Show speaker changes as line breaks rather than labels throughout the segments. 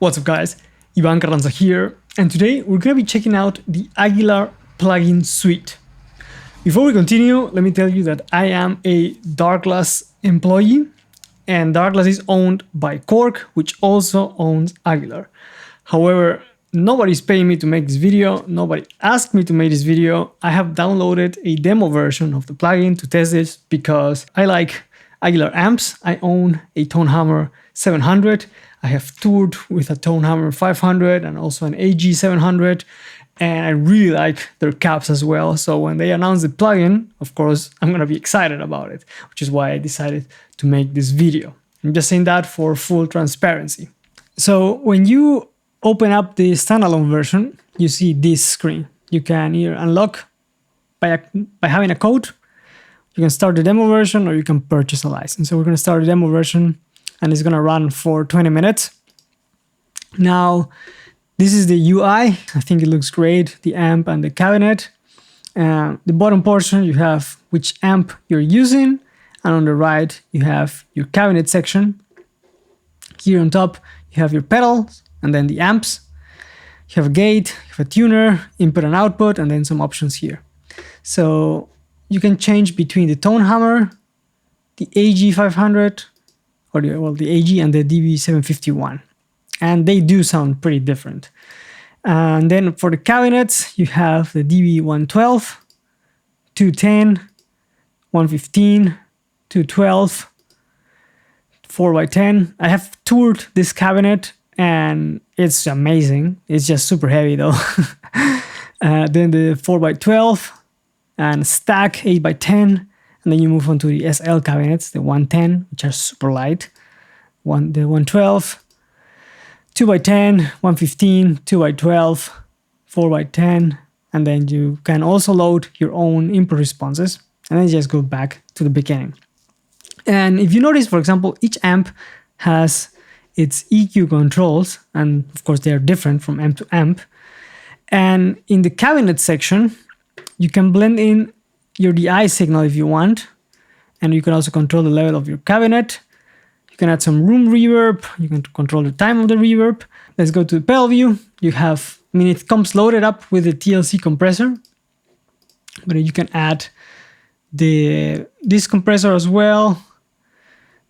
What's up guys, Ivan Carranza here, and today we're going to be checking out the Aguilar plugin suite. Before we continue, let me tell you that I am a Darkglass employee, and Darkglass is owned by Cork, which also owns Aguilar. However, nobody's paying me to make this video, nobody asked me to make this video. I have downloaded a demo version of the plugin to test this because I like Aguilar amps. I own a Tonehammer 700. I have toured with a Tonehammer 500 and also an AG 700, and I really like their caps as well. So when they announced the plugin, of course, I'm gonna be excited about it, which is why I decided to make this video. I'm just saying that for full transparency. So when you open up the standalone version, you see this screen. You can either unlock by having a code, you can start the demo version, or you can purchase a license. So we're gonna start the demo version, and it's gonna run for 20 minutes. Now, this is the UI. I think it looks great, the amp and the cabinet. The bottom portion, you have which amp you're using, and on the right, you have your cabinet section. Here on top, you have your pedals, and then the amps. You have a gate, you have a tuner, input and output, and then some options here. So you can change between the Tonehammer, the AG500, or the AG and the DB751, and they do sound pretty different. And then for the cabinets, you have the DB112, 210, 115, 212, 4x10. I have toured this cabinet and it's amazing. It's just super heavy though. Then the 4x12 and stack 8x10. And then you move on to the SL cabinets, the 110, which are super light. The 112, 2x10, 115, 2x12, 4x10. And then you can also load your own input responses. And then just go back to the beginning. And if you notice, for example, each amp has its EQ controls. And of course, they are different from amp to amp. And in the cabinet section, you can blend in your DI signal if you want, and you can also control the level of your cabinet. You can add some room reverb, you can control the time of the reverb. Let's go to the pedal view. You have, it comes loaded up with the TLC compressor, but you can add this compressor as well.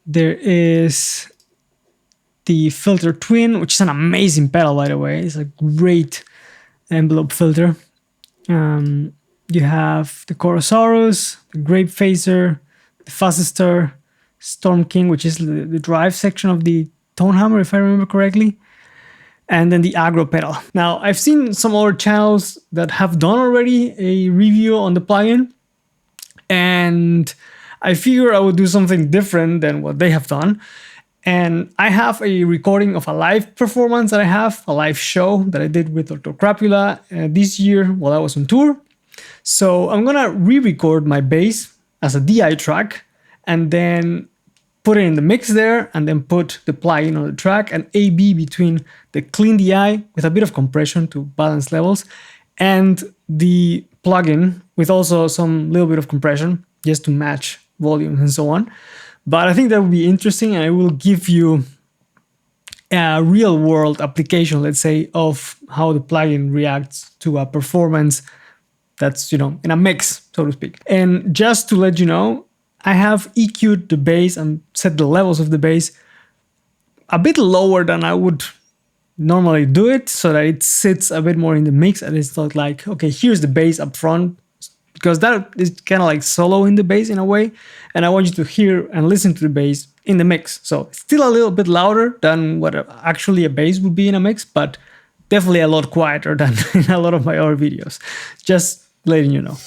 There is the filter twin, which is an amazing pedal, by the way. It's a great envelope filter. You have the Chorosaurus, the Grape Phaser, the Fazzester, Storm King, which is the drive section of the Tonehammer, if I remember correctly, and then the Aggro pedal. Now, I've seen some other channels that have done already a review on the plugin, and I figure I would do something different than what they have done. And I have a recording of a live performance that I have, a live show that I did with Dr. Crapula this year while I was on tour. So I'm gonna re-record my bass as a DI track and then put it in the mix there, and then put the plugin on the track and A/B between the clean DI with a bit of compression to balance levels and the plugin with also some little bit of compression just to match volumes and so on. But I think that would be interesting, and I will give you a real world application, let's say, of how the plugin reacts to a performance that's, in a mix, so to speak. And just to let you know, I have EQ'd the bass and set the levels of the bass a bit lower than I would normally do it, so that it sits a bit more in the mix, and it's not like, okay, here's the bass up front, because that is kind of like solo in the bass in a way, and I want you to hear and listen to the bass in the mix. So it's still a little bit louder than what actually a bass would be in a mix, but definitely a lot quieter than in a lot of my other videos. Just letting you know.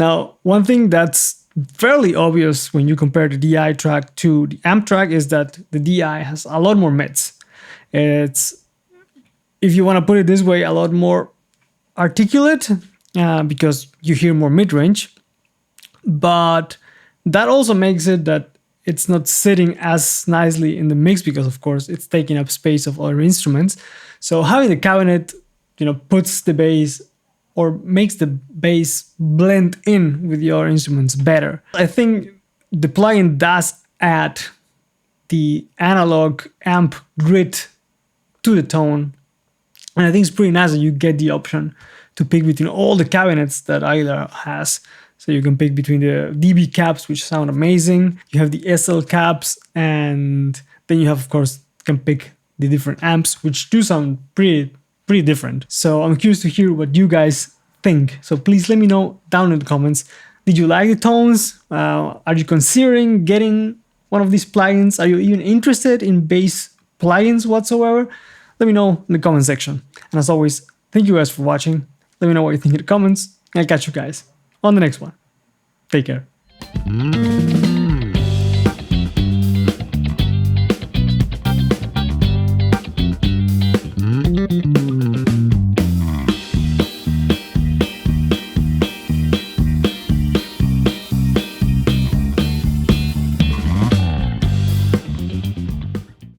Now, one thing that's fairly obvious when you compare the DI track to the amp track is that the DI has a lot more mids. It's, if you want to put it this way, a lot more articulate because you hear more mid-range. But that also makes it that it's not sitting as nicely in the mix because, of course, it's taking up space of other instruments. So having the cabinet, puts the bass or makes the bass blend in with the other instruments better. I think the plugin does add the analog amp grit to the tone. And I think it's pretty nice that you get the option to pick between all the cabinets that Aguilar has. So you can pick between the DB caps, which sound amazing. You have the SL caps, and then you have, of course, can pick the different amps, which do sound pretty different. So I'm curious to hear what you guys think. So please let me know down in the comments. Did you like the tones? Are you considering getting one of these plugins? Are you even interested in bass plugins whatsoever? Let me know in the comment section. And as always, thank you guys for watching. Let me know what you think in the comments. And I'll catch you guys on the next one. Take care.